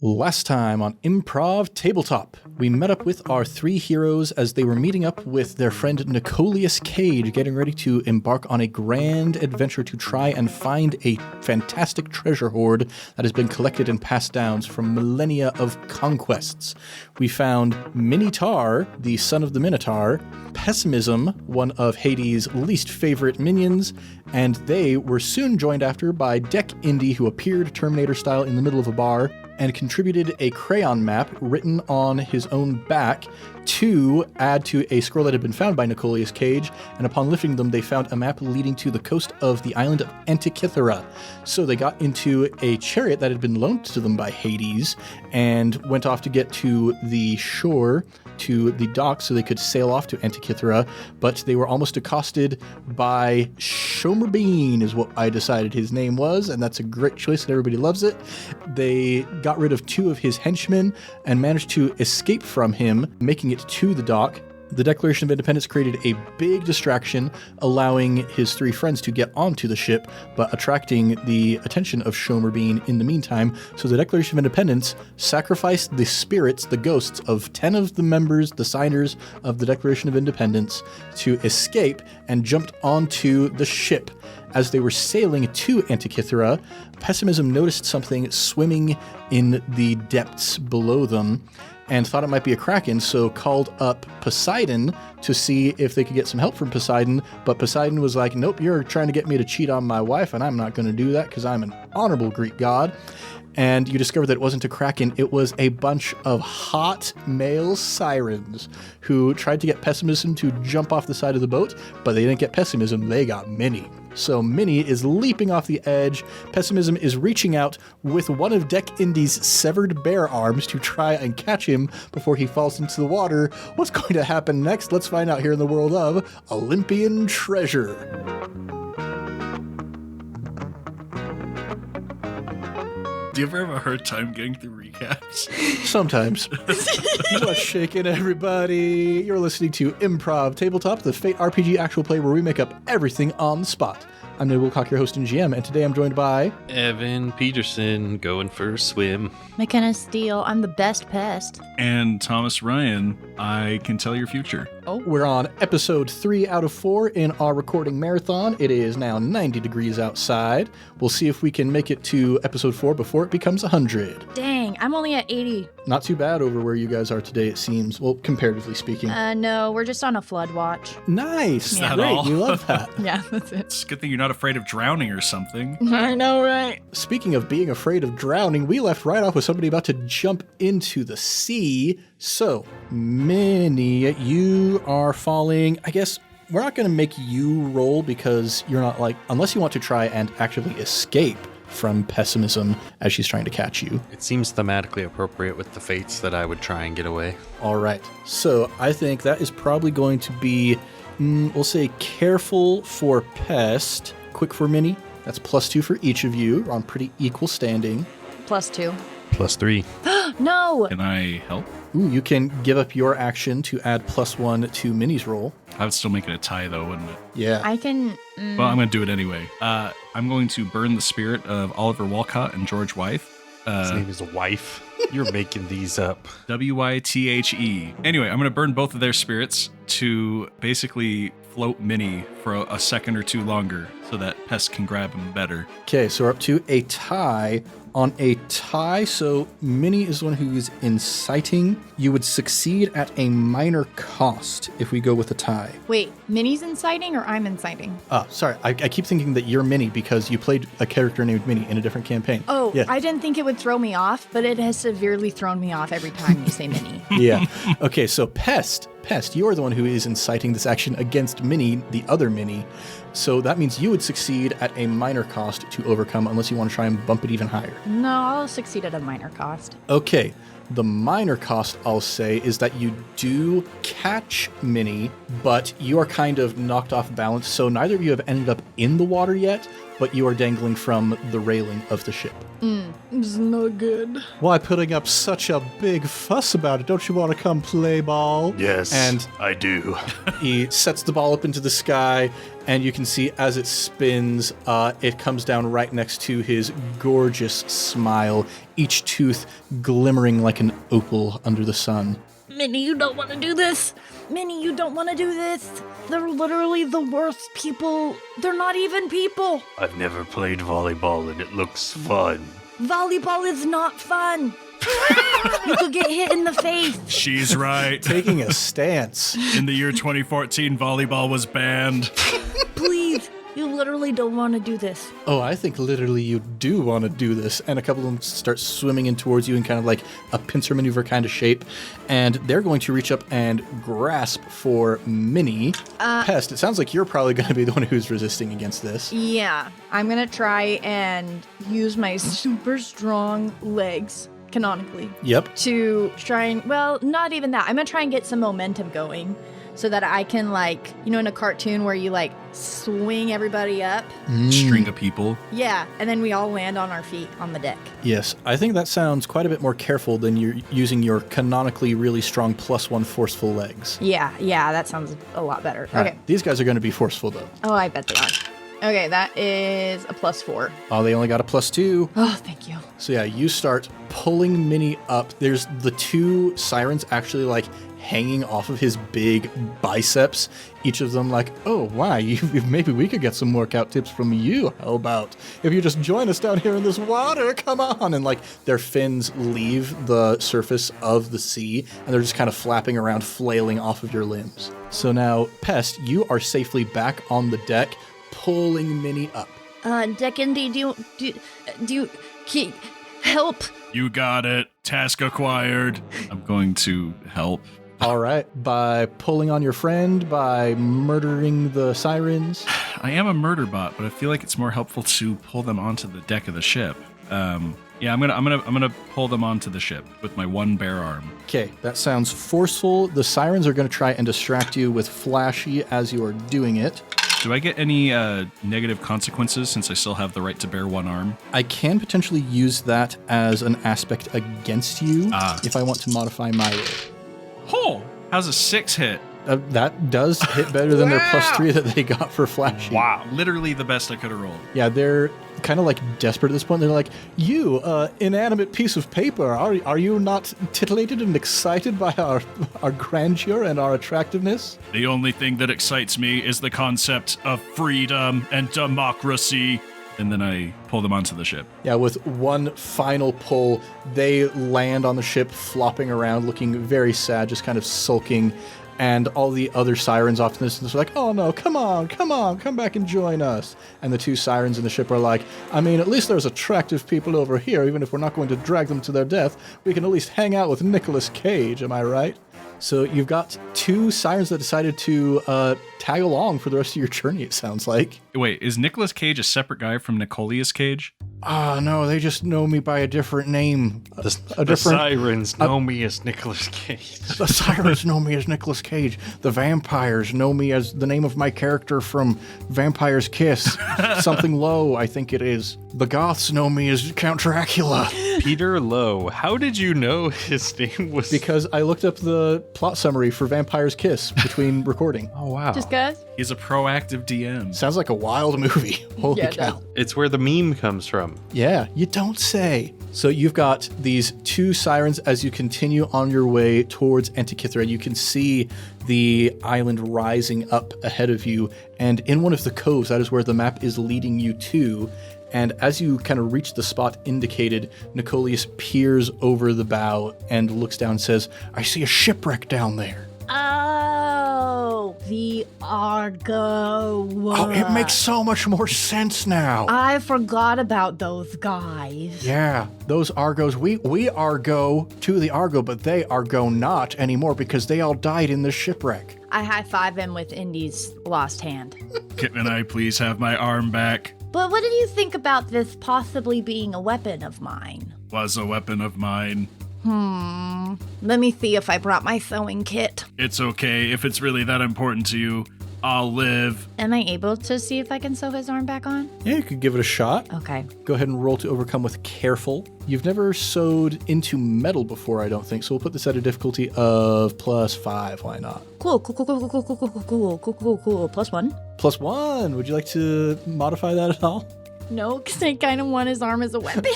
Last time on Improv Tabletop, we met up with our three heroes as they were meeting up with their friend Nicoleus Cage, getting ready to embark on a grand adventure to try and find a fantastic treasure hoard that has been collected and passed down from millennia of conquests. We found Minni Tarr, the son of the Minotaur, Pessimism, one of Hades' least favorite minions, and they were soon joined after by Dec Indy, who appeared Terminator-style in the middle of a bar, and contributed a crayon map written on his own back to add to a scroll that had been found by Nicoleus Cage, and upon lifting them, they found a map leading to the coast of the island of Antikythera. So they got into a chariot that had been loaned to them by Hades, and went off to get to the shore, to the dock, so they could sail off to Antikythera, but they were almost accosted by Shomerbean, is what I decided his name was, and that's a great choice and everybody loves it. They got rid of two of his henchmen and managed to escape from him, making it to the dock. The Declaration of Independence created a big distraction, allowing his three friends to get onto the ship, but attracting the attention of Shomerbean in the meantime. So the Declaration of Independence sacrificed the spirits, the ghosts of 10 of the members, the signers of the Declaration of Independence, to escape and jumped onto the ship. As they were sailing to Antikythera, Pessimism noticed something swimming in the depths below them and thought it might be a kraken, so called up Poseidon to see if they could get some help from Poseidon, but Poseidon was like, nope, you're trying to get me to cheat on my wife, and I'm not going to do that because I'm an honorable Greek god. And you discovered that it wasn't a kraken, it was a bunch of hot male sirens who tried to get Pessimism to jump off the side of the boat, but they didn't get Pessimism, they got Minni. So Minni is leaping off the edge. Pessimism is reaching out with one of Dec Indy's severed bear arms to try and catch him before he falls into the water. What's going to happen next? Let's find out here in the world of Olympian Treasure. Do you ever have a hard time getting through recaps? Sometimes. What's shaking, everybody? You're listening to Improv Tabletop, the Fate RPG actual play where we make up everything on the spot. I'm Ned Wilcock, your host and GM, and today I'm joined by... Evan Peterson, going for a swim. McKenna Steele, I'm the best pest. And Thomas Ryan, I can tell your future. Oh, we're on episode 3 out of 4 in our recording marathon. It is now 90 degrees outside. We'll see if we can make it to episode 4 before it becomes 100. Dang, I'm only at 80. Not too bad over where you guys are today, it seems. Well, comparatively speaking. No, we're just on a flood watch. Nice. Is that Great, all? you love that. Yeah, that's it. It's a good thing you're not afraid of drowning or something. I know, right? Speaking of being afraid of drowning, we left right off with somebody about to jump into the sea. So, Minni, you are falling. I guess we're not going to make you roll because you're not unless you want to try and actively escape from Pessimism as she's trying to catch you. It seems thematically appropriate with the fates that I would try and get away. All right. So I think that is probably going to be, we'll say careful for Pest, quick for Minni. That's +2 for each of you. We're on pretty equal standing. +2. +3. No! Can I help? Ooh, you can give up your action to add +1 to Minnie's roll. I would still make it a tie, though, wouldn't it? Yeah. I can... Well, I'm going to do it anyway. I'm going to burn the spirit of Oliver Walcott and George Wythe. His name is Wife. You're making these up. Wythe. Anyway, I'm going to burn both of their spirits to basically float Minni for a second or two longer so that Pest can grab him better. Okay, so we're up to a tie. On a tie, so Minni is the one who is inciting. You would succeed at a minor cost if we go with a tie. Wait, Minnie's inciting or I'm inciting? Sorry, I keep thinking that you're Minni because you played a character named Minni in a different campaign. Oh, yeah. I didn't think it would throw me off, but it has severely thrown me off every time you say Minnie. Yeah. Okay, so Pest, you're the one who is inciting this action against Minni, the other Minni. So that means you would succeed at a minor cost to overcome unless you want to try and bump it even higher. No, I'll succeed at a minor cost. Okay. The minor cost, I'll say, is that you do catch Minni, but you are kind of knocked off balance, so neither of you have ended up in the water yet, but you are dangling from the railing of the ship. It's not good. Why putting up such a big fuss about it? Don't you want to come play ball? Yes, And I do. he sets the ball up into the sky, and you can see as it spins, it comes down right next to his gorgeous smile, each tooth glimmering like an opal under the sun. Minnie, you don't want to do this. Minnie, you don't want to do this. They're literally the worst people. They're not even people. I've never played volleyball and it looks fun. Volleyball is not fun. You could get hit in the face. She's right. Taking a stance. In the year 2014, volleyball was banned. Please, you literally don't want to do this. Oh, I think literally you do want to do this. And a couple of them start swimming in towards you in kind of like a pincer maneuver kind of shape. And they're going to reach up and grasp for Minnie. Pest, it sounds like you're probably going to be the one who's resisting against this. Yeah, I'm going to try and use my super strong legs, canonically, Yep. to try and, well, not even that. I'm going to try and get some momentum going so that I can, like, you know, in a cartoon where you, like, swing everybody up. String of people. Yeah, and then we all land on our feet on the deck. Yes, I think that sounds quite a bit more careful than you're using your canonically really strong +1 forceful legs. Yeah, that sounds a lot better. All Okay. right, these guys are going to be forceful, though. Oh, I bet they are. Okay, that is a +4. Oh, they only got a +2. Oh, thank you. So yeah, you start pulling Minnie up. There's the two sirens actually like hanging off of his big biceps. Each of them like, oh, why? Maybe we could get some workout tips from you. How about if you just join us down here in this water? Come on. And like their fins leave the surface of the sea and they're just kind of flapping around, flailing off of your limbs. So now, Pest, you are safely back on the deck, pulling Minnie up. Dec Indy, do you help? You got it. Task acquired. I'm going to help. All right. By pulling on your friend, by murdering the sirens. I am a murder bot, but I feel like it's more helpful to pull them onto the deck of the ship. Yeah, I'm gonna pull them onto the ship with my one bare arm. Okay, that sounds forceful. The sirens are going to try and distract you with flashy as you are doing it. Do I get any negative consequences since I still have the right to bear one arm? I can potentially use that as an aspect against you if I want to modify my roll. Oh, how's a 6 hit? That does hit better than their +3 that they got for flashy. Wow, literally the best I could have rolled. Yeah, they're kind of like desperate at this point. They're like, you, inanimate piece of paper, are you not titillated and excited by our grandeur and our attractiveness? The only thing that excites me is the concept of freedom and democracy. And then I pull them onto the ship. Yeah, with one final pull, they land on the ship, flopping around, looking very sad, just kind of sulking. And all the other sirens off in the distance are like, oh no, come on, come back and join us. And the two sirens in the ship are like, I mean, at least there's attractive people over here, even if we're not going to drag them to their death. We can at least hang out with Nicolas Cage, am I right? So you've got two sirens that decided to tag along for the rest of your journey, it sounds like. Wait, is Nicolas Cage a separate guy from Nicolas Cage? No, they just know me by a different name. The sirens know me as Nicolas Cage. The sirens know me as Nicolas Cage. The vampires know me as the name of my character from Vampire's Kiss. Something Low, I think it is. The goths know me as Count Dracula. Peter Lowe. How did you know his name was? Because I looked up the plot summary for Vampire's Kiss between recording. Oh, wow. Just guys? He's a proactive DM. Sounds like a wild movie. Holy Yeah, it cow. does. It's where the meme comes from. Yeah, you don't say. So you've got these two sirens as you continue on your way towards Antikythera. You can see the island rising up ahead of you, and in one of the coves, that is where the map is leading you to. And as you kind of reach the spot indicated, Nicoleus peers over the bow and looks down and says, I see a shipwreck down there. Oh, the Argo. Oh, it makes so much more sense now. I forgot about those guys. Yeah, those Argos, we Argo to the Argo, but they Argo not anymore because they all died in this shipwreck. I high-five him with Indy's lost hand. Can I please have my arm back? But what did you think about this possibly being a weapon of mine? Was a weapon of mine. Let me see if I brought my sewing kit. It's okay if it's really that important to you. I'll live. Am I able to see if I can sew his arm back on? Yeah, you could give it a shot. Okay. Go ahead and roll to overcome with careful. You've never sewed into metal before, I don't think, so we'll put this at a difficulty of +5. Why not? Cool. +1. +1. Would you like to modify that at all? No, because I kind of want his arm as a weapon.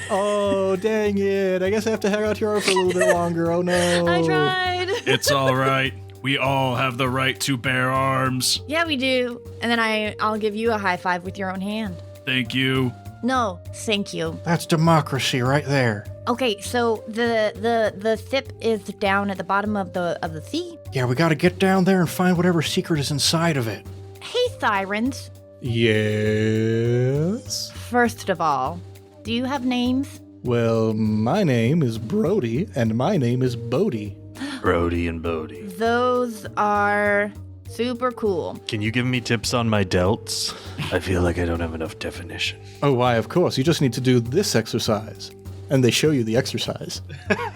Oh, dang it. I guess I have to hang out your arm for a little bit longer. Oh, no. I tried. It's all right. We all have the right to bear arms. Yeah, we do. And then I'll give you a high five with your own hand. Thank you. No, thank you. That's democracy right there. Okay, so the ship is down at the bottom of the sea. Yeah, we got to get down there and find whatever secret is inside of it. Hey, sirens. Yes? First of all, do you have names? Well, my name is Brody, and my name is Bodie. Brody and Bodie. Those are super cool. Can you give me tips on my delts? I feel like I don't have enough definition. Oh, why, of course. You just need to do this exercise. And they show you the exercise.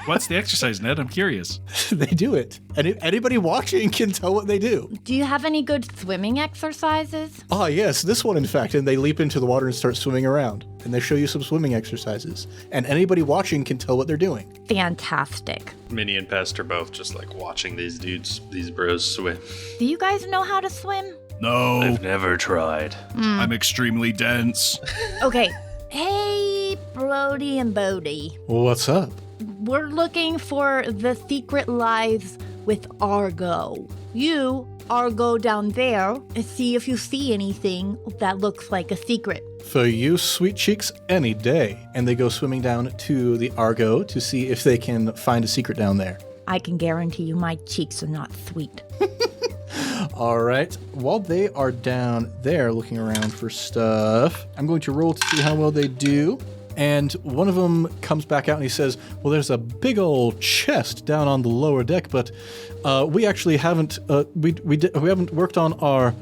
What's the exercise, Ned? I'm curious. They do it. And anybody watching can tell what they do. Do you have any good swimming exercises? Ah, yes, this one, in fact. And they leap into the water and start swimming around. And they show you some swimming exercises. And anybody watching can tell what they're doing. Fantastic. Minnie and Pest are both just like watching these bros swim. Do you guys know how to swim? No, I've never tried. I'm extremely dense. Okay. Hey, Brody and Bodie. What's up? We're looking for the secret lives with Argo. You, Argo down there, and see if you see anything that looks like a secret. For you, sweet cheeks, any day. And they go swimming down to the Argo to see if they can find a secret down there. I can guarantee you my cheeks are not sweet. All right. While they are down there looking around for stuff, I'm going to roll to see how well they do. And one of them comes back out and he says, well, there's a big old chest down on the lower deck, but we actually haven't we haven't worked on our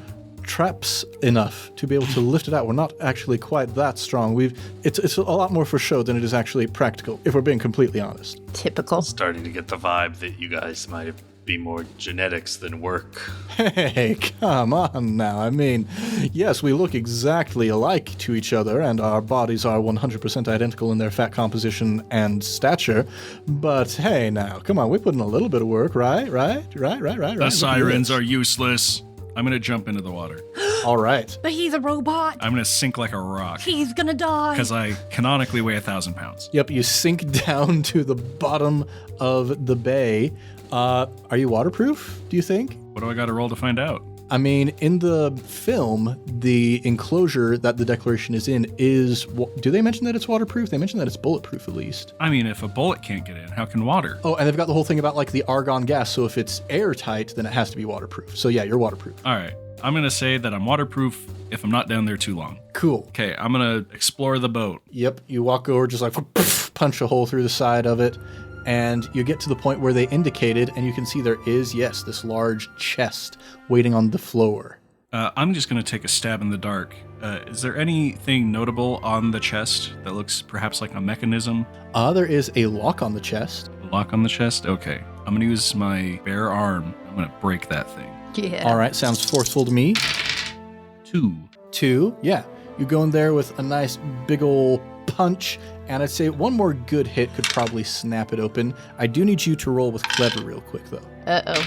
traps enough to be able to lift it out. We're not actually quite that strong. It's a lot more for show than it is actually practical, if we're being completely honest. Typical. Starting to get the vibe that you guys might be more genetics than work. Hey, come on now. I mean, yes, we look exactly alike to each other, and our bodies are 100% identical in their fat composition and stature. But hey, now, come on, we put in a little bit of work, right? The sirens are useless. I'm going to jump into the water. All right. But he's a robot. I'm going to sink like a rock. He's gonna die. Because I canonically weigh 1,000 pounds. Yep, you sink down to the bottom of the bay. Are you waterproof, do you think? What do I got to roll to find out? I mean, in the film, the enclosure that the declaration is in is... Do they mention that it's waterproof? They mention that it's bulletproof, at least. I mean, if a bullet can't get in, how can water? Oh, and they've got the whole thing about, like, the argon gas, so if it's airtight, then it has to be waterproof. So yeah, you're waterproof. All right. I'm going to say that I'm waterproof if I'm not down there too long. Cool. Okay, I'm going to explore the boat. Yep, you walk over, just like, punch a hole through the side of it, and you get to the point where they indicated, and you can see there is, yes, this large chest waiting on the floor. I'm just going to take a stab in the dark. Is there anything notable on the chest that looks perhaps like a mechanism? There is a lock on the chest. A lock on the chest? Okay. I'm going to use my bare arm. I'm going to break that thing. Yeah. All right, sounds forceful to me. 2, yeah. You go in there with a nice big ol' punch, and I'd say one more good hit could probably snap it open. I do need you to roll with clever real quick, though. Uh-oh.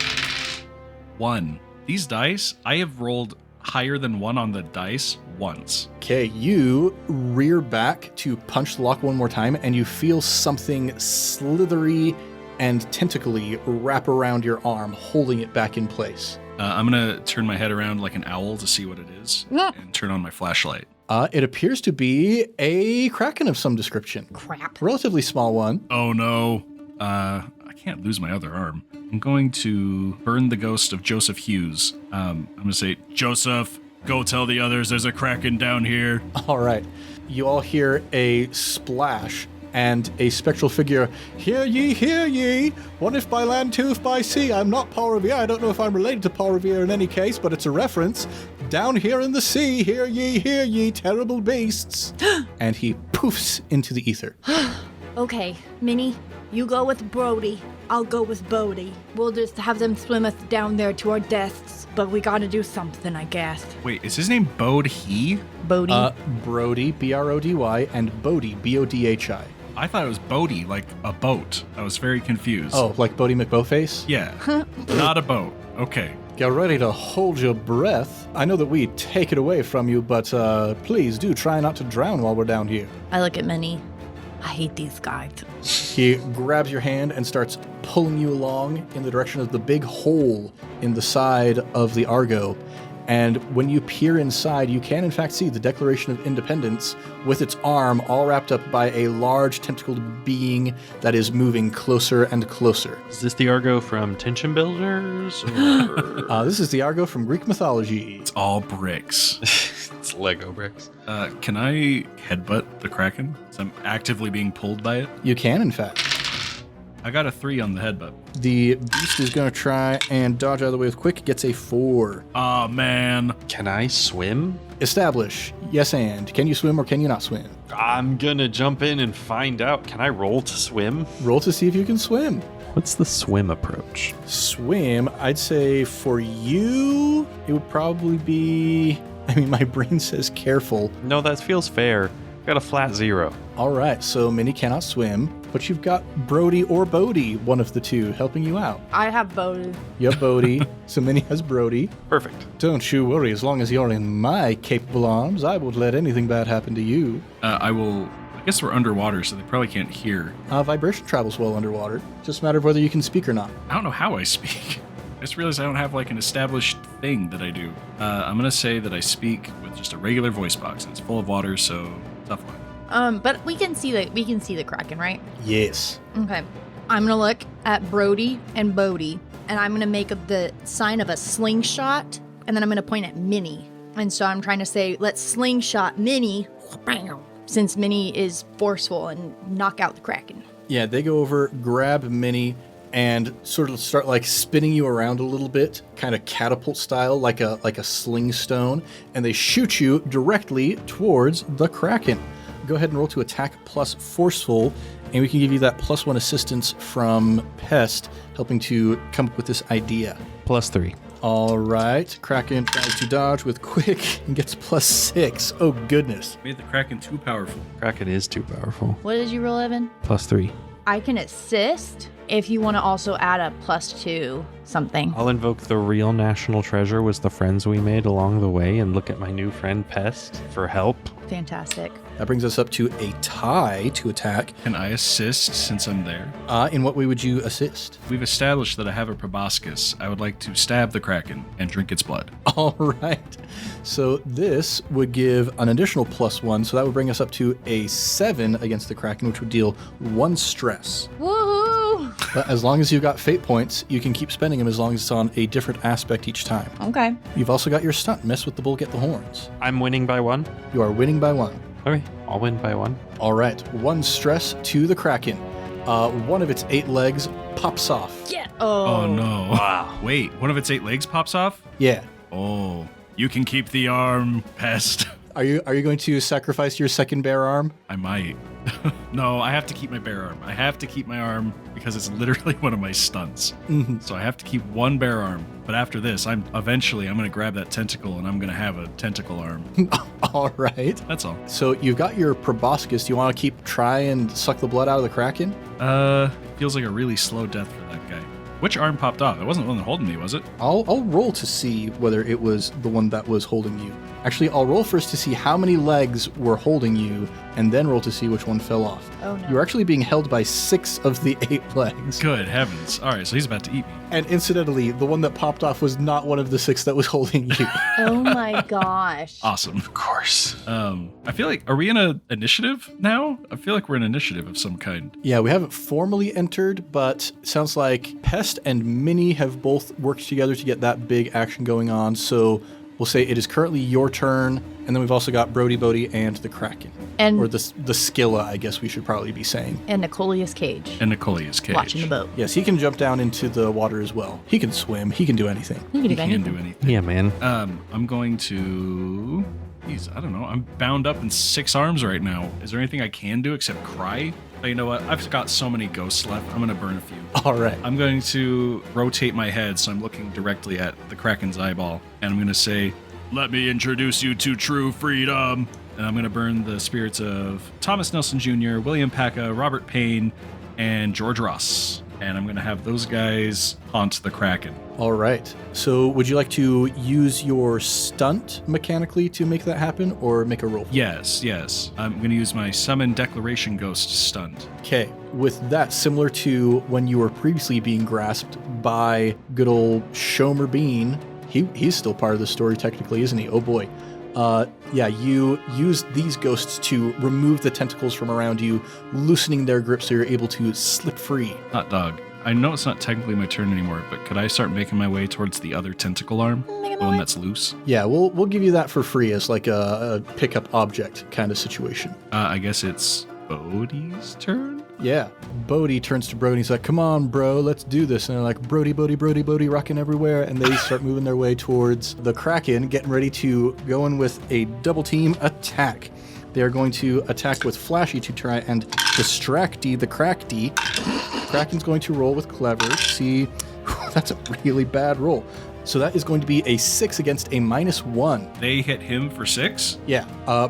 1. These dice, I have rolled higher than 1 on the dice once. Okay, you rear back to punch the lock one more time, and you feel something slithery and tentacly wrap around your arm, holding it back in place. I'm going to turn my head around like an owl to see what it is and turn on my flashlight. It appears to be a kraken of some description. Crap. Relatively small one. Oh no. I can't lose my other arm. I'm going to burn the ghost of Joseph Hughes. I'm going to say, Joseph, go tell the others there's a kraken down here. All right. You all hear a splash and a spectral figure, hear ye, one if by land, two if by sea. I'm not Paul Revere. I don't know if I'm related to Paul Revere in any case, but it's a reference. Down here in the sea, hear ye, terrible beasts. And he poofs into the ether. Okay, Minnie, You go with Brody. I'll go with Bodie. We'll just have them swim us down there to our deaths. But we gotta do something, I guess. Wait, is his name Bodhi? Bodie. Brody, B-R-O-D-Y, and Bodhi, B-O-D-H-I. I thought it was Bodhi, like a boat. I was very confused. Oh, like Bodie McBoatface? Yeah, not a boat. Okay. Get ready to hold your breath. I know that we take it away from you, but please do try not to drown while we're down here. I look at Minnie. I hate these guys. He grabs your hand and starts pulling you along in the direction of the big hole in the side of the Argo. And when you peer inside, you can in fact see the Declaration of Independence with its arm all wrapped up by a large tentacled being that is moving closer and closer. Is this the Argo from Tension Builders? Or... This is the Argo from Greek mythology. It's all bricks. It's Lego bricks. Can I headbutt the Kraken? So I'm actively being pulled by it. You can in fact. I got a 3 on the headbutt. The beast is going to try and dodge out of the way with quick, gets a 4. Aw, man. Can I swim? Establish. Yes, and. Can you swim or can you not swim? I'm gonna jump in and find out. Can I roll to swim? Roll to see if you can swim. What's the swim approach? Swim, I'd say for you, it would probably be... I mean, my brain says careful. No, that feels fair. Got a flat 0. All right, so Minnie cannot swim, but you've got Brody or Bodie, one of the two, helping you out. I have Bodie. You have Bodie, so Minnie has Brody. Perfect. Don't you worry, as long as you're in my capable arms, I won't let anything bad happen to you. I guess we're underwater, so they probably can't hear. Vibration travels well underwater. Just a matter of whether you can speak or not. I don't know how I speak. I just realized I don't have like an established thing that I do. I'm going to say that I speak with just a regular voice box, and it's full of water, so tough one. But we can see the Kraken, right? Yes. Okay. I'm gonna look at Brody and Bodie, and I'm gonna make the sign of a slingshot, and then I'm gonna point at Minnie. And so I'm trying to say, let's slingshot Minnie, since Minnie is forceful, and knock out the Kraken. Yeah, they go over, grab Minnie, and sort of start like spinning you around a little bit, kind of catapult style, like a sling stone, and they shoot you directly towards the Kraken. Go ahead and roll to attack plus forceful, and we can give you that +1 assistance from Pest, helping to come up with this idea. +3. All right, Kraken tries to dodge with quick and gets +6. Oh goodness. Made the Kraken too powerful. Kraken is too powerful. What did you roll, Evan? +3. I can assist if you want to also add a +2 something. I'll invoke the real national treasure was the friends we made along the way and look at my new friend Pest for help. Fantastic. That brings us up to a tie to attack. Can I assist since I'm there? In what way would you assist? We've established that I have a proboscis. I would like to stab the Kraken and drink its blood. All right. So this would give an additional +1, so that would bring us up to a 7 against the Kraken, which would deal 1 stress. Woohoo! But as long as you've got fate points, you can keep spending them as long as it's on a different aspect each time. Okay. You've also got your stunt, mess with the bull, get the horns. I'm winning by 1. You are winning by 1. Okay, I'll win by 1. All right, 1 stress to the Kraken. One of its 8 legs pops off. Yeah. Oh no. Wow. Wait, one of its 8 legs pops off? Yeah. Oh, you can keep the arm, Pest. Are you going to sacrifice your second bear arm? I might. No, I have to keep my bear arm. I have to keep my arm because it's literally one of my stunts. Mm-hmm. So I have to keep 1 bear arm. But after this, I'm going to grab that tentacle and I'm going to have a tentacle arm. All right. That's all. So you've got your proboscis. Do you want to try and suck the blood out of the Kraken? Feels like a really slow death for that guy. Which arm popped off? It wasn't the one holding me, was it? I'll roll to see whether it was the one that was holding you. Actually, I'll roll first to see how many legs were holding you, and then roll to see which one fell off. Oh, no. You're actually being held by 6 of the 8 legs. Good heavens. All right, so he's about to eat me. And incidentally, the one that popped off was not one of the 6 that was holding you. Oh my gosh. Awesome. Of course. I feel like, are we in an initiative now? I feel like we're in an initiative of some kind. Yeah, we haven't formally entered, but it sounds like Pest and Minnie have both worked together to get that big action going on. So we'll say it is currently your turn, and then we've also got Brody, Bodie, and the Kraken. And or the Skilla, I guess we should probably be saying. and Nicolia's cage. And Nicolia's cage. Watching the boat. Yes, he can jump down into the water as well. He can swim. He can do anything. You can He do can't anything. do anything. Yeah, man. I'm going to... Geez, I don't know. I'm bound up in 6 arms right now. Is there anything I can do except cry? You know what? I've got so many ghosts left. I'm going to burn a few. All right. I'm going to rotate my head so I'm looking directly at the Kraken's eyeball. And I'm going to say, let me introduce you to true freedom. And I'm going to burn the spirits of Thomas Nelson Jr., William Paca, Robert Payne, and George Ross. And I'm going to have those guys haunt the Kraken. All right. So would you like to use your stunt mechanically to make that happen or make a roll? Yes. I'm going to use my Summon Declaration Ghost stunt. Okay. With that, similar to when you were previously being grasped by good old Shomer Bean, he's still part of the story technically, isn't he? Oh boy. You use these ghosts to remove the tentacles from around you, loosening their grip so you're able to slip free. Hot dog. I know it's not technically my turn anymore, but could I start making my way towards the other tentacle arm? The one that's loose? Yeah, we'll give you that for free as like a pickup object kind of situation. I guess it's Bodhi's turn? Yeah. Bodhi turns to Brody and he's like, come on, bro, let's do this. And they're like, Brody, rocking everywhere. And they start moving their way towards the Kraken, getting ready to go in with a double team attack. They are going to attack with Flashy to try and distract the Crack-D. Kraken's going to roll with Clever. See, that's a really bad roll. So that is going to be a 6 against a -1. They hit him for 6? Yeah.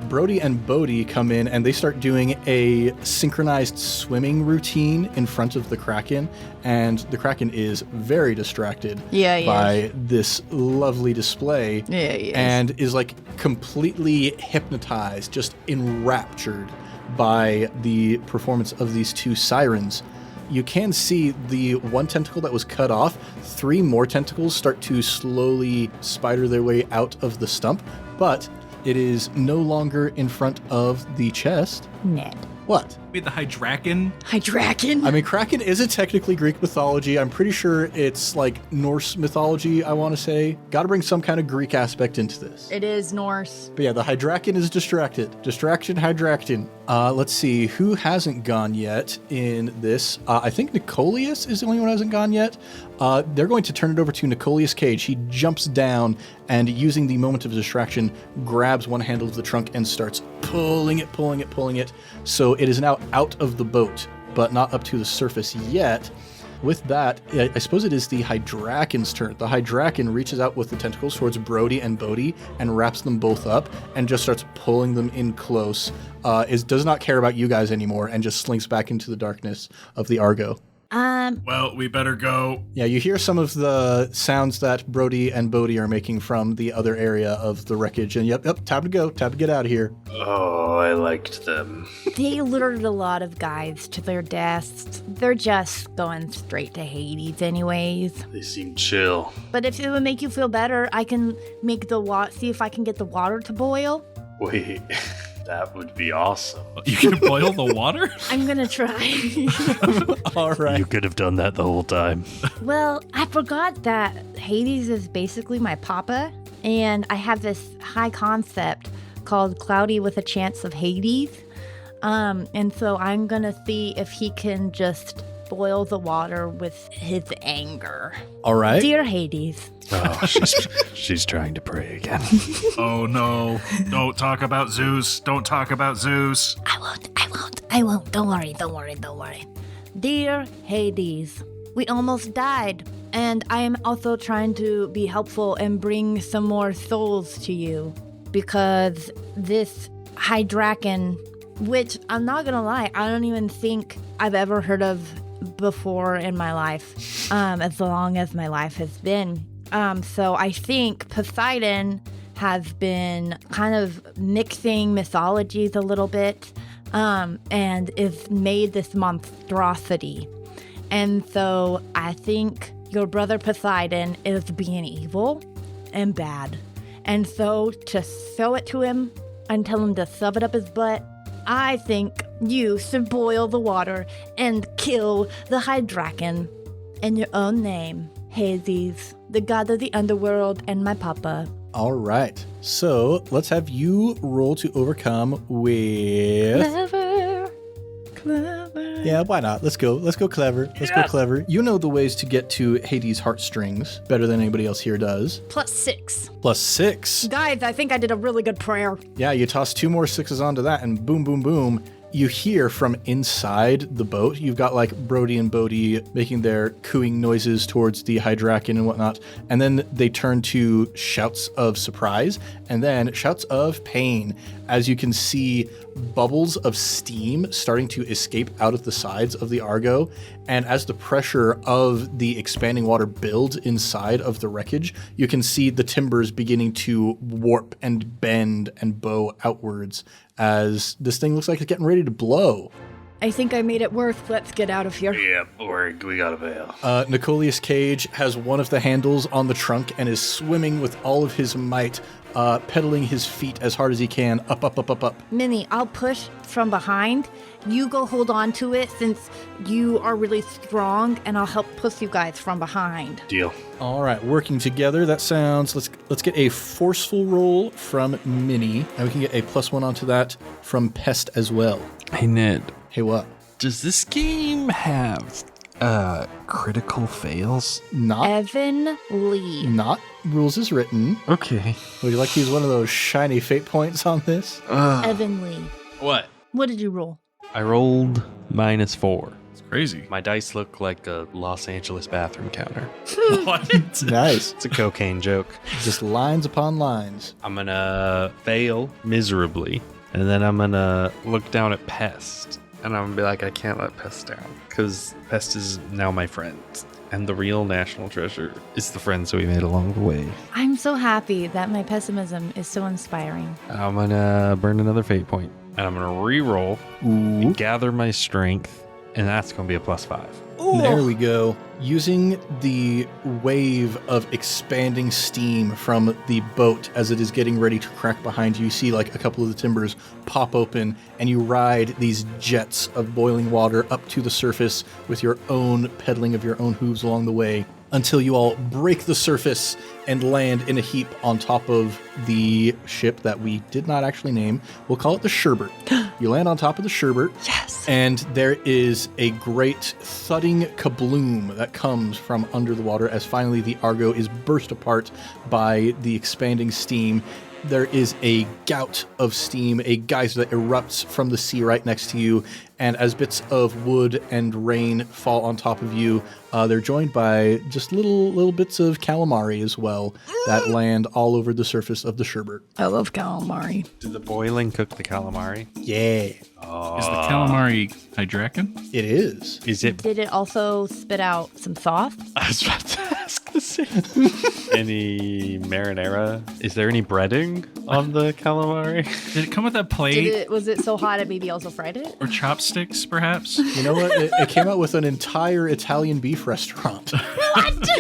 Brody and Bodhi come in and they start doing a synchronized swimming routine in front of the Kraken. And the Kraken is very distracted by this lovely display. Yeah, he is. And is like completely hypnotized, just enraptured by the performance of these two sirens. You can see the one tentacle that was cut off, 3 more tentacles start to slowly spider their way out of the stump, but it is no longer in front of the chest. Ned. What? Wait, the Hydraken? Hydraken? I mean, Kraken isn't technically Greek mythology. I'm pretty sure it's like Norse mythology, I want to say. Got to bring some kind of Greek aspect into this. It is Norse. But yeah, the Hydraken is distracted. Distraction, Hydraken. Let's see, who hasn't gone yet in this? I think Nicolius is the only one who hasn't gone yet. They're going to turn it over to Nicolius Cage. He jumps down and using the moment of distraction, grabs one handle of the trunk and starts pulling it. So it is now out of the boat, but not up to the surface yet. With that, I suppose it is the Hydraken's turn. The Hydraken reaches out with the tentacles towards Brody and Bodhi and wraps them both up and just starts pulling them in close. Does not care about you guys anymore and just slinks back into the darkness of the Argo. Well, we better go. Yeah, you hear some of the sounds that Brody and Bodhi are making from the other area of the wreckage. And yep, time to go. Time to get out of here. Oh, I liked them. They lured a lot of guys to their deaths. They're just going straight to Hades anyways. They seem chill. But if it would make you feel better, I can make see if I can get the water to boil. Wait, that would be awesome. You can boil the water? I'm gonna try. All right. You could have done that the whole time. Well, I forgot that Hades is basically my papa, and I have this high concept called Cloudy with a Chance of Hades. And so I'm gonna see if he can just boil the water with his anger. All right. Dear Hades. Oh, she's trying to pray again. Oh no. Don't talk about Zeus. Don't talk about Zeus. I won't. Don't worry. Dear Hades, we almost died, and I am also trying to be helpful and bring some more souls to you, because this Hydraken, which I'm not gonna lie, I don't even think I've ever heard of before in my life, as long as my life has been. So I think Poseidon has been kind of mixing mythologies a little bit, and is made this monstrosity. And so I think your brother Poseidon is being evil and bad. And so to show it to him and tell him to shove it up his butt, I think you should boil the water and kill the Hydraken in your own name, Hades, the god of the underworld and my papa. All right. So let's have you roll to overcome with... Clever. Yeah, why not? Let's go clever. Go clever. You know the ways to get to Hades' heartstrings better than anybody else here does. +6. +6. Guys, I think I did a really good prayer. Yeah, you toss 2 more 6s onto that and boom, boom, boom. you hear from inside the boat, you've got like Brody and Bodhi making their cooing noises towards the hydraken and whatnot, and then they turn to shouts of surprise and then shouts of pain as you can see bubbles of steam starting to escape out of the sides of the Argo, and as the pressure of the expanding water builds inside of the wreckage, you can see the timbers beginning to warp and bend and bow outwards as this thing looks like it's getting ready to blow. I think I made it worth. Let's get out of here. Yeah, we gotta bail. Nicolius Cage has one of the handles on the trunk and is swimming with all of his might, pedaling his feet as hard as he can, up, up, up, up, up. Minnie, I'll push from behind. You go hold on to it since you are really strong, and I'll help push you guys from behind. Deal. All right, working together. That sounds. Let's get a forceful roll from Minnie, and we can get a +1 onto that from Pest as well. Hey, Ned. Hey, what? Does this game have critical fails? Evan Lee. Not rules as written. Okay. Would you like to use one of those shiny fate points on this? Evan Lee. What? What did you roll? I rolled -4. It's crazy. My dice look like a Los Angeles bathroom counter. What? Nice. It's a cocaine joke. Just lines upon lines. I'm gonna fail miserably, and then I'm gonna look down at Pest, and I'm gonna be like, I can't let Pest down, because Pest is now my friend. And the real national treasure is the friends we made along the way. I'm so happy that my pessimism is so inspiring. I'm gonna burn another fate point, and I'm gonna re-roll, and gather my strength, and that's gonna be a +5. There we go. Using the wave of expanding steam from the boat as it is getting ready to crack behind you, you see like a couple of the timbers pop open, and you ride these jets of boiling water up to the surface with your own pedaling of your own hooves along the way, until you all break the surface and land in a heap on top of the ship that we did not actually name. We'll call it the Sherbert. You land on top of the Sherbert. Yes. And there is a great thudding kabloom that comes from under the water as finally the Argo is burst apart by the expanding steam. There is a gout of steam, a geyser that erupts from the sea right next to you, and as bits of wood and rain fall on top of you, they're joined by just little bits of calamari as well that land all over the surface of the sherbet. I love calamari. Did the boiling cook the calamari? Yeah, Is the calamari hydraken? it is. Is it? Did it also spit out some sauce? I was about to ask the same. Any marinara? Is there any breading on the calamari? Did it come with a plate Was it so hot it maybe also fried it? or chopsticks, perhaps? You know what? It came out with an entire Italian beef restaurant.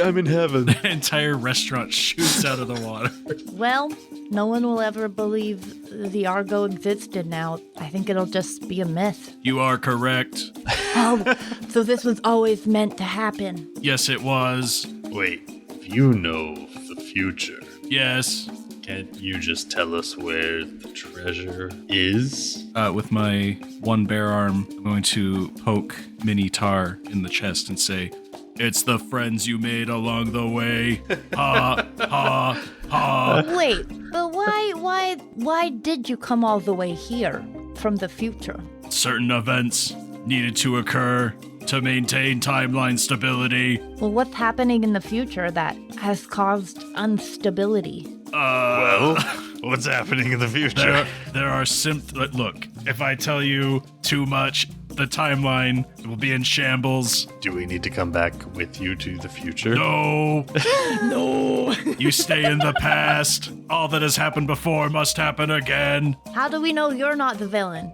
I'm in heaven. The entire restaurant shoots out of the water. Well, no one will ever believe the Argo existed now. I think it'll just be a myth. You are correct. Oh, so this was always meant to happen. Yes, it was. Wait, you know the future. Yes. Can't you just tell us where the treasure is? With my one bare arm, I'm going to poke Minni Tarr in the chest and say, "It's the friends you made along the way. Ha, ha, ha." Wait, but why did you come all the way here from the future? Certain events needed to occur to maintain timeline stability. Well, what's happening in the future that has caused instability? Well, what's happening in the future? There are look, if I tell you too much, the timeline will be in shambles. Do we need to come back with you to the future? No. No. You stay in the past. All that has happened before must happen again. How do we know you're not the villain?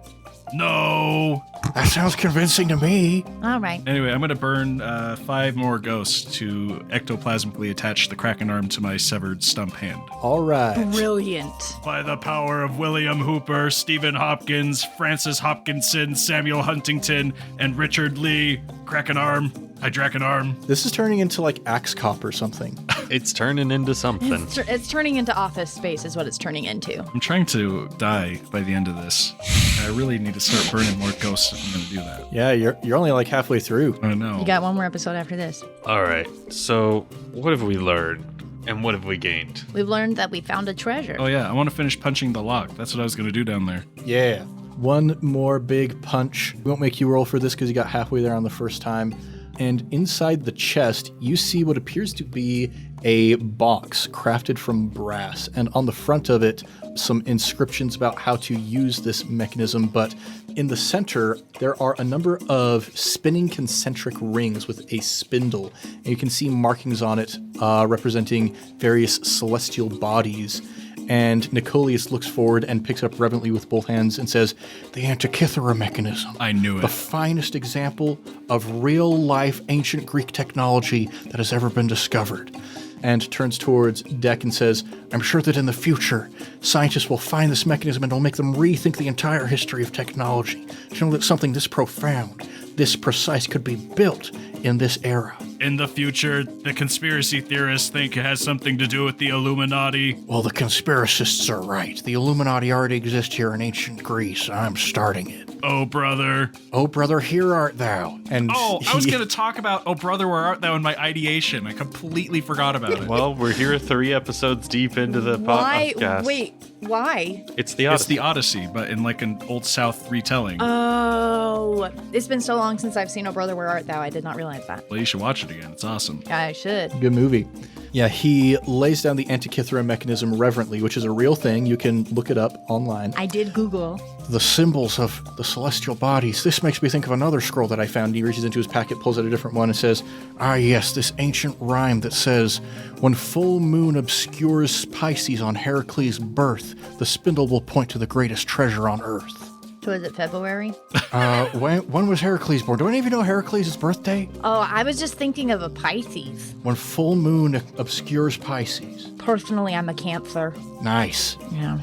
No. That sounds convincing to me. All right. Anyway, I'm going to burn 5 more ghosts to ectoplasmically attach the Kraken arm to my severed stump hand. All right. Brilliant. By the power of William Hooper, Stephen Hopkins, Francis Hopkinson, Samuel Huntington, and Richard Lee, Kraken arm, Hydraken arm. This is turning into like Axe Cop or something. It's turning into something. It's turning into Office Space is what it's turning into. I'm trying to die by the end of this. I really need to start burning more ghosts if I'm going to do that. Yeah, you're only like halfway through. I know. You got one more episode after this. All right. So, what have we learned? And what have we gained? We've learned that we found a treasure. Oh yeah, I want to finish punching the lock. That's what I was going to do down there. Yeah. One more big punch. We won't make you roll for this because you got halfway there on the first time. And inside the chest, you see what appears to be a box crafted from brass. And on the front of it, some inscriptions about how to use this mechanism. But in the center, there are a number of spinning concentric rings with a spindle. And you can see markings on it representing various celestial bodies. And Nicolius looks forward and picks up reverently with both hands and says, the Antikythera mechanism. I knew it. The finest example of real-life ancient Greek technology that has ever been discovered. And turns towards Dec and says, I'm sure that in the future, scientists will find this mechanism and it'll make them rethink the entire history of technology. To know that something this profound, this precise could be built in this era. In the future, the conspiracy theorists think it has something to do with the Illuminati. Well, the conspiracists are right. The Illuminati already exist here in ancient Greece. I'm starting it. Oh, brother. Oh, brother, here art thou. And I was going to talk about Oh, brother, where art thou in my ideation. I completely forgot about it. Well, we're here 3 episodes deep into the podcast. Wait, why? It's the It's Odyssey. the Odyssey, but in like an Old South retelling. Oh, it's been so long since I've seen Oh Brother, Where Art Thou? I did not realize that. Well, you should watch it again. It's awesome. I should. Good movie. Yeah, he lays down the Antikythera mechanism reverently, which is a real thing. You can look it up online. I did Google. The symbols of the celestial bodies. This makes me think of another scroll that I found. He reaches into his packet, pulls out a different one, and says, ah, yes, this ancient rhyme that says, when full moon obscures Pisces on Heracles' birth, the spindle will point to the greatest treasure on earth. So is it February? When was Heracles born? Do any of you know Heracles' birthday? Oh, I was just thinking of a Pisces. When full moon obscures Pisces. Personally, I'm a Cancer. Nice. Yeah.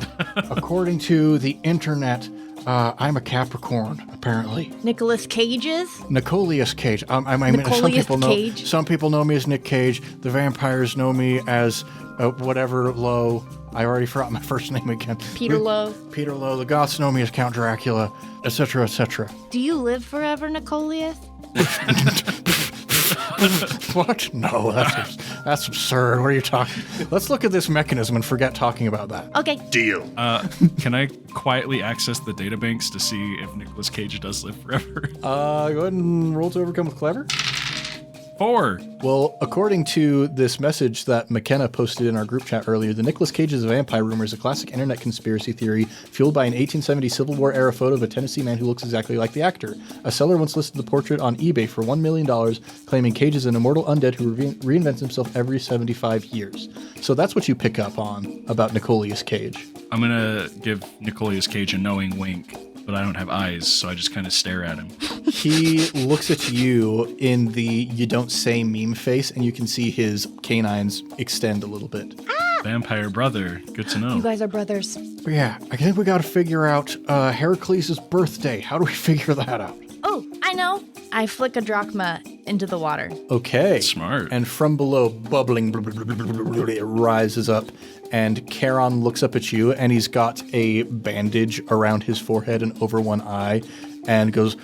According to the internet, I'm a Capricorn, apparently. Nicolas Cage's? Nicolius Cage. I mean, Nicolius some people know me as Nick Cage. The vampires know me as whatever Lowe. I already forgot my first name again. Peter Lowe. Peter Lowe. The goths know me as Count Dracula, etc., etc. Do you live forever, Nicolius? What? No, that's absurd. What are you talking? Let's look at this mechanism and forget talking about that. Okay. Deal. Can I quietly access the databanks to see if Nicolas Cage does live forever? Go ahead and roll to overcome with clever. 4. Well, according to this message that McKenna posted in our group chat earlier, the Nicolas Cage's vampire rumor is a classic internet conspiracy theory fueled by an 1870 Civil War era photo of a Tennessee man who looks exactly like the actor. A seller once listed the portrait on eBay for $1 million, claiming Cage is an immortal undead who reinvents himself every 75 years. So that's what you pick up on about Nicolius Cage. I'm going to give Nicolius Cage a knowing wink, but I don't have eyes, so I just kind of stare at him. He looks at you in the you don't say meme face, and you can see his canines extend a little bit. Vampire brother. Good to know. You guys are brothers. But yeah, I think we got to figure out Heracles' birthday. How do we figure that out? Oh, I know. I flick a drachma into the water. Okay. Smart. And from below, bubbling, it rises up. And Charon looks up at you, and he's got a bandage around his forehead and over one eye, and goes,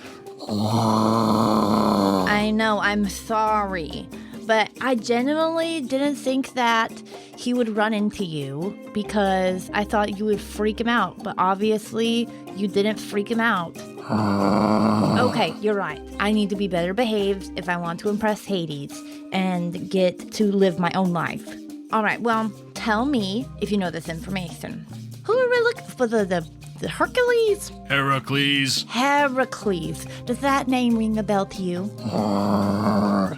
I know, I'm sorry. But I genuinely didn't think that he would run into you because I thought you would freak him out. But obviously, you didn't freak him out. Okay, you're right. I need to be better behaved if I want to impress Hades and get to live my own life. All right, well, tell me if you know this information. Who are we looking for? The Hercules? Heracles. Heracles. Does that name ring a bell to you?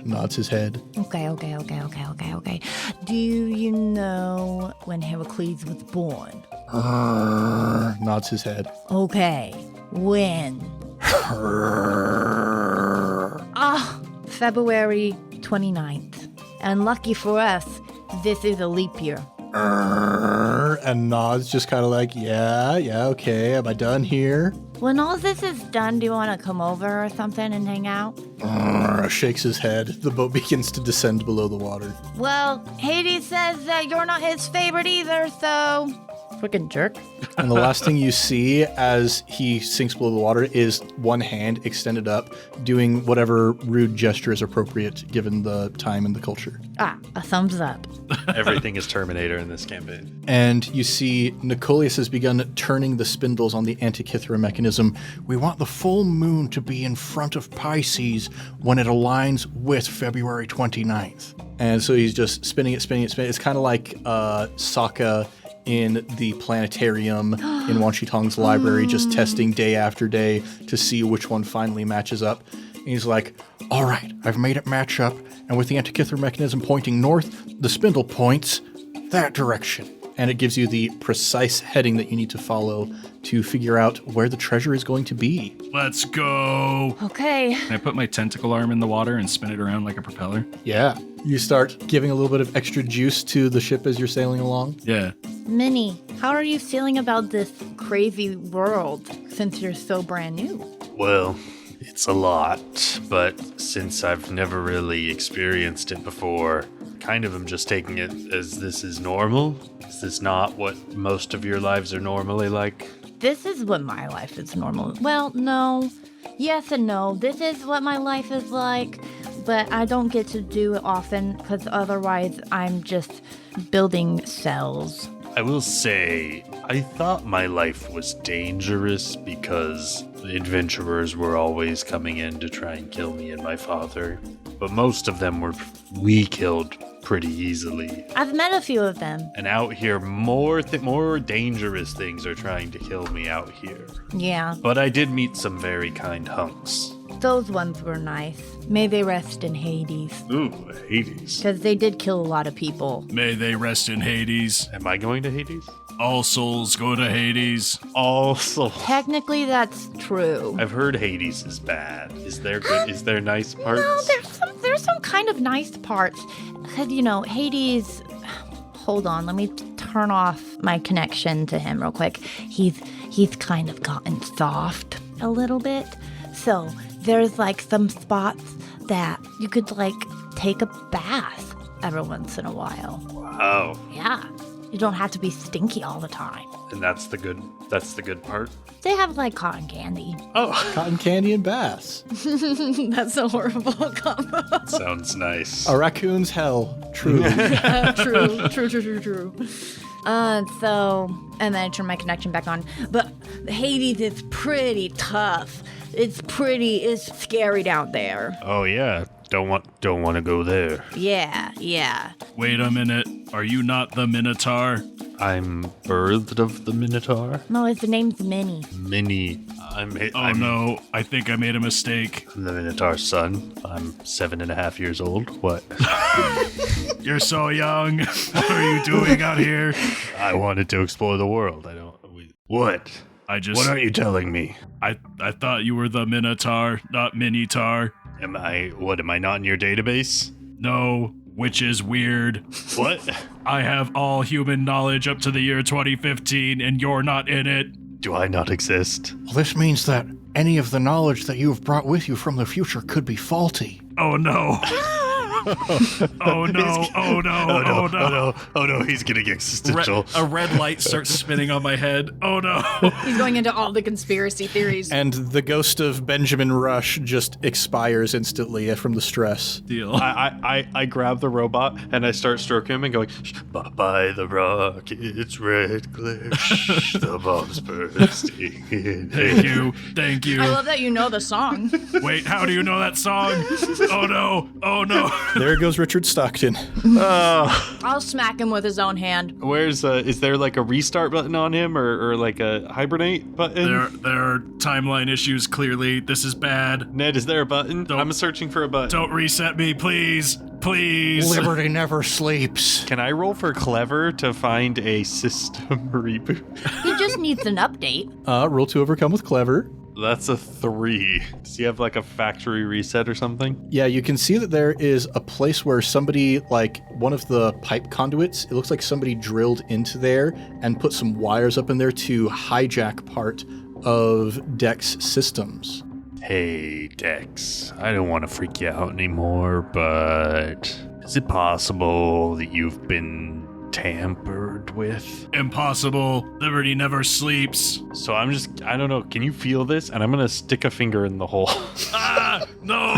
nods his head. Okay. Do you know when Heracles was born? Nods his head. Okay. When? February 29th. And lucky for us, this is a leap year. And nods, just kind of like, yeah, okay. Am I done here? When all this is done, do you want to come over or something and hang out? Shakes his head. The boat begins to descend below the water. Well, Hades says that you're not his favorite either, so Freaking jerk. And the last thing you see as he sinks below the water is one hand extended up, doing whatever rude gesture is appropriate given the time and the culture. A thumbs up. Everything is Terminator in this campaign. And you see Nicolius has begun turning the spindles on the Antikythera mechanism. We want the full moon to be in front of Pisces when it aligns with February 29th. And so he's just spinning it. It's kind of like Sokka in the planetarium in Wan Shi Tong's library, just testing day after day to see which one finally matches up. And he's like, all right, I've made it match up. And with the Antikythera mechanism pointing north, the spindle points that direction. And it gives you the precise heading that you need to follow to figure out where the treasure is going to be. Let's go. Okay. Can I put my tentacle arm in the water and spin it around like a propeller? Yeah. You start giving a little bit of extra juice to the ship as you're sailing along. Yeah. Minnie, how are you feeling about this crazy world since you're so brand new? Well, it's a lot, but since I've never really experienced it before, kind of am just taking it as this is normal. Is this not what most of your lives are normally like? This is what my life is normal. Well, no. Yes and no. This is what my life is like, but I don't get to do it often because otherwise I'm just building cells. I will say, I thought my life was dangerous because the adventurers were always coming in to try and kill me and my father. But most of them we killed pretty easily. I've met a few of them. And out here, more dangerous things are trying to kill me out here. Yeah, But I did meet some very kind hunks. those ones were nice. May they rest in Hades. Ooh, Hades. Because they did kill a lot of people. May they rest in Hades. Am I going to Hades? All souls go to Hades. Also, Technically, that's true. I've heard Hades is bad. Is there good? Is there nice parts? No, there's some kind of nice parts. Because, Hades... Hold on, let me turn off my connection to him real quick. He's kind of gotten soft a little bit. So there's like some spots that you could like take a bath every once in a while. Wow. Yeah. You don't have to be stinky all the time. And that's the good part. They have like cotton candy. Oh, Cotton candy and baths. That's a horrible combo. sounds nice. A raccoon's hell. Truly. True. And then I turn my connection back on. But Hades is pretty tough. It's scary down there. Oh yeah. Don't want to go there. Yeah. Wait a minute. Are you not the Minotaur? I'm birthed of the Minotaur. No, his name's Minnie. Minnie. I'm No. I think I made a mistake. the Minotaur's son. I'm 7.5 years old. What? You're so young. What are you doing out here? I wanted to explore the world. What? What aren't you telling me? I thought you were the Minotaur, not Minni Tarr. Am I not in your database? No, which is weird. What? I have all human knowledge up to the year 2015, and you're not in it. Do I not exist? Well, this means that any of the knowledge that you have brought with you from the future could be faulty. Oh no. Oh no, he's getting existential. A red light starts spinning on my head. Oh no. He's going into all the conspiracy theories. And the ghost of Benjamin Rush just expires instantly from the stress. Deal. I grab the robot and I start stroking him and going, By the rocket's red glare, shh, the bomb's bursting in. Thank you. I love that you know the song. Wait, how do you know that song? Oh no. There goes Richard Stockton. I'll smack him with his own hand. where's, is there like a restart button on him or like a hibernate button? There are timeline issues, clearly. This is bad. Ned, is there a button? I'm searching for a button. Don't reset me, please. Please. Liberty never sleeps. Can I roll for clever to find a system reboot? He just needs an update. Roll to overcome with clever. That's a 3. Does he have like a factory reset or something? Yeah, you can see that there is a place where somebody, like one of the pipe conduits, it looks like somebody drilled into there and put some wires up in there to hijack part of Dec's systems. Hey, Dex, I don't want to freak you out anymore, but is it possible that you've been tampered with. Impossible. Liberty never sleeps. So I don't know, can you feel this? And I'm gonna stick a finger in the hole. Ah! No!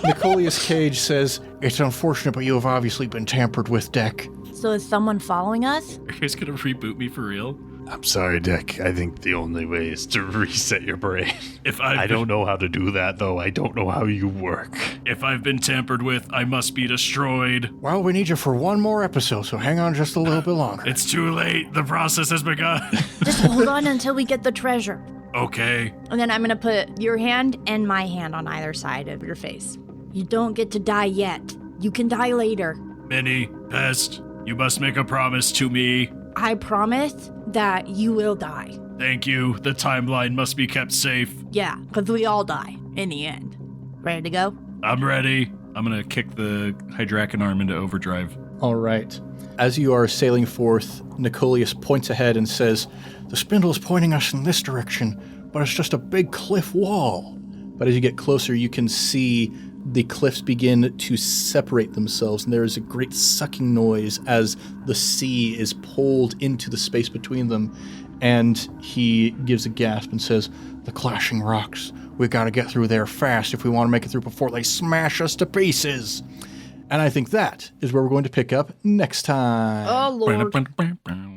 Nicolius Cage says, "It's unfortunate, but you have obviously been tampered with, Dec." So is someone following us? Are you guys gonna reboot me for real? I'm sorry, Dec. I think the only way is to reset your brain. I don't know how to do that, though. I don't know how you work. If I've been tampered with, I must be destroyed. Well, we need you for one more episode, so hang on just a little bit longer. It's too late. The process has begun. Just hold on until we get the treasure. Okay. And then I'm gonna put your hand and my hand on either side of your face. You don't get to die yet. You can die later. Minnie, Pest, you must make a promise to me. I promise that you will die. Thank you. The timeline must be kept safe. Yeah, because we all die in the end. Ready to go? I'm ready. I'm gonna kick the Hydraken arm into overdrive. All right. As you are sailing forth, Nicolius points ahead and says, "The spindle is pointing us in this direction, but it's just a big cliff wall." But as you get closer, you can see the cliffs begin to separate themselves, and there is a great sucking noise as the sea is pulled into the space between them. And he gives a gasp and says, "The clashing rocks. We gotta get through there fast if we want to make it through before they smash us to pieces." And I think that is where we're going to pick up next time. Oh, Lord.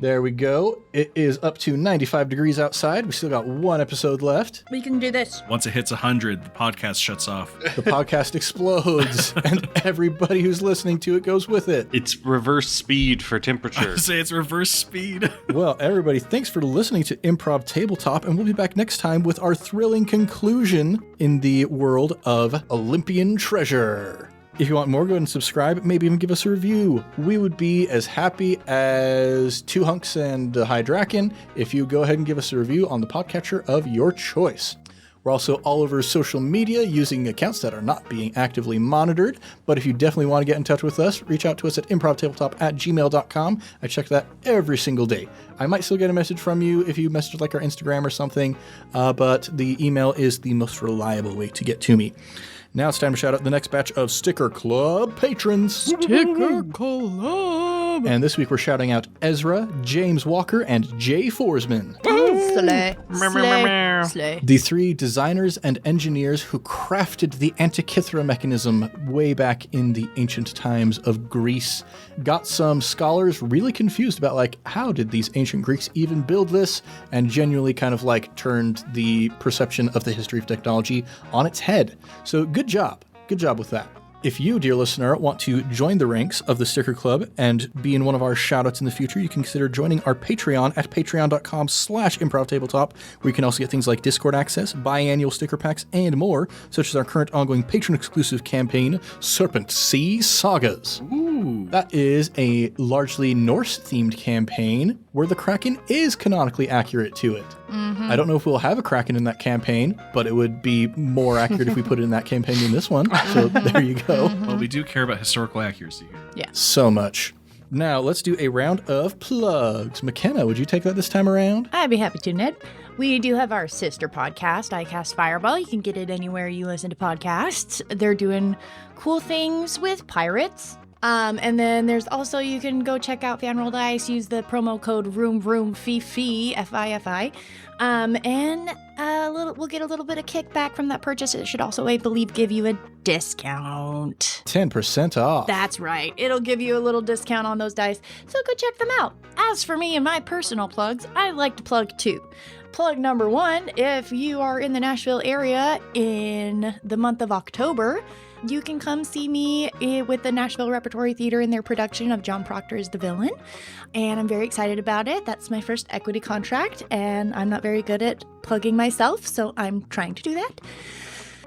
There we go. It is up to 95 degrees outside. We still got one episode left. We can do this. Once it hits 100, the podcast shuts off. The podcast explodes, and everybody who's listening to it goes with it. It's reverse speed for temperature. Say it's reverse speed. Well, everybody, thanks for listening to Improv Tabletop, and we'll be back next time with our thrilling conclusion in the world of Olympian treasure. If you want more, go ahead and subscribe, maybe even give us a review. We would be as happy as two hunks and a Hydraken if you go ahead and give us a review on the podcatcher of your choice. We're also all over social media using accounts that are not being actively monitored. But if you definitely want to get in touch with us, reach out to us at improvtabletop@gmail.com. I check that every single day. I might still get a message from you if you message like our Instagram or something, but the email is the most reliable way to get to me. Now it's time to shout out the next batch of Sticker Club patrons. Sticker Club! And this week we're shouting out Ezra, James Walker, and Jay Forsman. Slay. Slay. The three designers and engineers who crafted the Antikythera mechanism way back in the ancient times of Greece got some scholars really confused about, like, how did these ancient Greeks even build this? And genuinely kind of like turned the perception of the history of technology on its head. So good job. Good job with that. If you, dear listener, want to join the ranks of the Sticker Club and be in one of our shoutouts in the future, you can consider joining our Patreon at patreon.com/improvtabletop, where you can also get things like Discord access, biannual sticker packs, and more, such as our current ongoing patron-exclusive campaign, Serpent Sea Sagas. Ooh. That is a largely Norse-themed campaign where the Kraken is canonically accurate to it. Mm-hmm. I don't know if we'll have a Kraken in that campaign, but it would be more accurate if we put it in that campaign than this one. So there you go. Well, we do care about historical accuracy here. Yeah. So much. Now, let's do a round of plugs. McKenna, would you take that this time around? I'd be happy to, Ned. We do have our sister podcast, I Cast Fireball. You can get it anywhere you listen to podcasts. They're doing cool things with pirates. And then there's also, you can go check out Fan Roll Dice, use the promo code FIFI, F-I-F-I. And we'll get a little bit of kickback from that purchase. It should also, I believe, give you a discount. 10% off. That's right. It'll give you a little discount on those dice. So go check them out. As for me and my personal plugs, I like to plug two. Plug number one, if you are in the Nashville area in the month of October, you can come see me with the Nashville Repertory Theater in their production of John Proctor's The Villain. And I'm very excited about it. That's my first equity contract, and I'm not very good at plugging myself, so I'm trying to do that.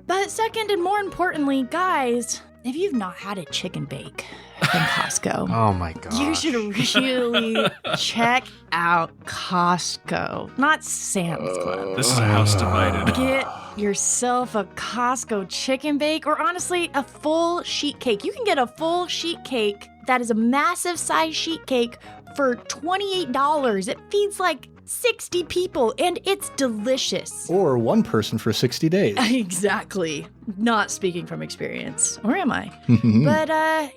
But second and more importantly, guys, if you've not had a chicken bake from Costco, Oh my god. you should really check out Costco, not Sam's Club. This is a house divided. Get yourself a Costco chicken bake, or honestly, a full sheet cake. You can get a full sheet cake that is a massive size sheet cake for $28. It feeds like 60 people, and it's delicious. Or one person for 60 days. Exactly. Not speaking from experience. Or am I? But,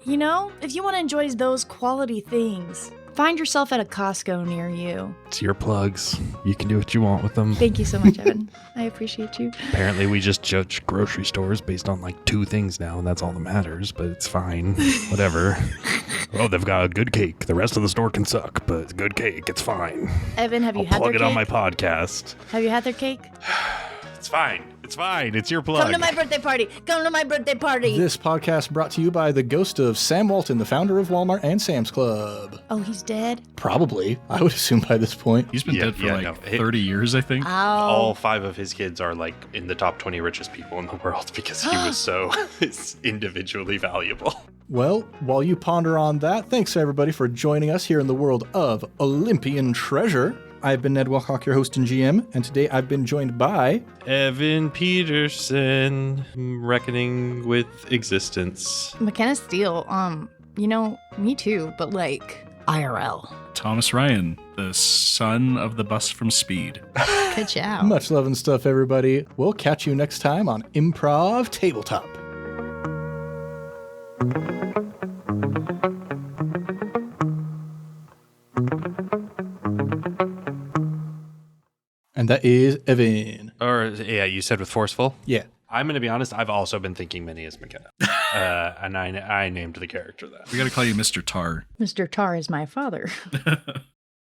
if you want to enjoy those quality things, find yourself at a Costco near you. It's your plugs. You can do what you want with them. Thank you so much, Evan. I appreciate you. Apparently, we just judge grocery stores based on like 2 things now, and that's all that matters, but it's fine. Whatever. Oh, they've got a good cake. The rest of the store can suck, but it's good cake. It's fine. Evan, have you I'll had plug their it cake? on my podcast. Have you had their cake? It's fine. It's fine. It's your plug. Come to my birthday party. Come to my birthday party. This podcast brought to you by the ghost of Sam Walton, the founder of Walmart and Sam's Club. Oh, he's dead? Probably. I would assume by this point. He's been dead for 30 years, I think. All 5 of his kids are like in the top 20 richest people in the world because he was so individually valuable. Well, while you ponder on that, thanks everybody for joining us here in the world of Olympian treasure. I've been Ned Wilcock, your host and GM, and today I've been joined by Evan Peterson, reckoning with existence. McKenna Steele. Me too, but like IRL. Thomas Ryan, the son of the bus from Speed. Good job. Much love and stuff, everybody. We'll catch you next time on Improv Tabletop. And that is Evan. Or, yeah, you said with forceful? Yeah. I'm going to be honest, I've also been thinking Minnie is McKenna. And I named the character that. We got to call you Mr. Tarr. Mr. Tarr is my father.